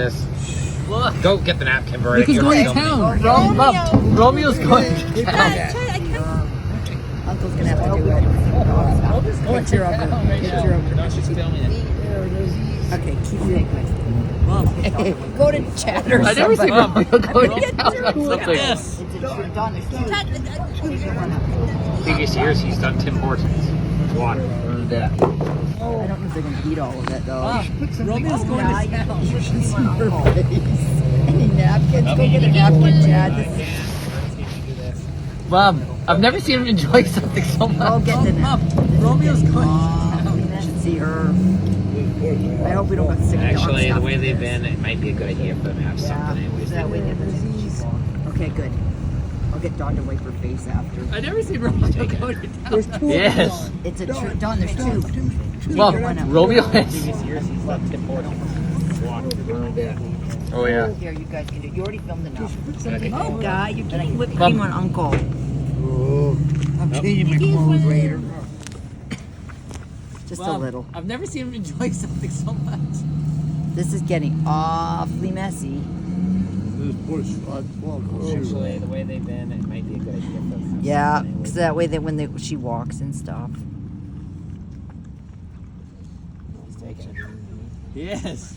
This. Look. Go get the napkin, Bert. Look who's going to town. Romeo's going to town. Uncle's gonna have to do it. Picture of her. Picture of her. No, she's filming it. Okay, keep your Mom, go to chat or I never seen something. Romeo going to town. Look at this. Previous years, he's done Tim Hortons. Water. I don't know if they're gonna eat all of it though. Romeo's going to town. Any napkins? Go get a napkin, Chad. Mom, I've never seen him enjoy something so much. I'll get the napkin. Romeo's going to town. You should see her. I hope we don't get sick of Actually, dog the way stuff. they've been, it might be a good idea for them to have something anyways. That way they're okay, good. I'll get Dawn to wipe her face after. I've never seen Romeo go to town. There's two. Yes. It's a true. Dawn, there's two. Mom, Romeo has... Previous years, he's done Tim Hortons. Water. Oh, yeah. Here, you guys can do. You already filmed enough. Okay. Oh, guy, you're getting whipped cream on Uncle. I'm changing my clothes later. Just a Mom, little. I've never seen him enjoy something so much. This is getting awfully messy. Actually, the way they've been, it might be a good idea for them to have Yeah, something because anyways. that way that when she walks and stuff. Yes.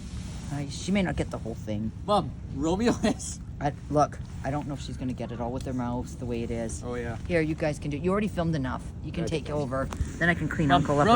She may not get the whole thing. Mom, Romeo has... Look, I don't know if she's gonna get it all with her mouth the way it is. Oh, yeah. Here, you guys can do. You already filmed enough. You can take over. Then I can clean Mom, Uncle up.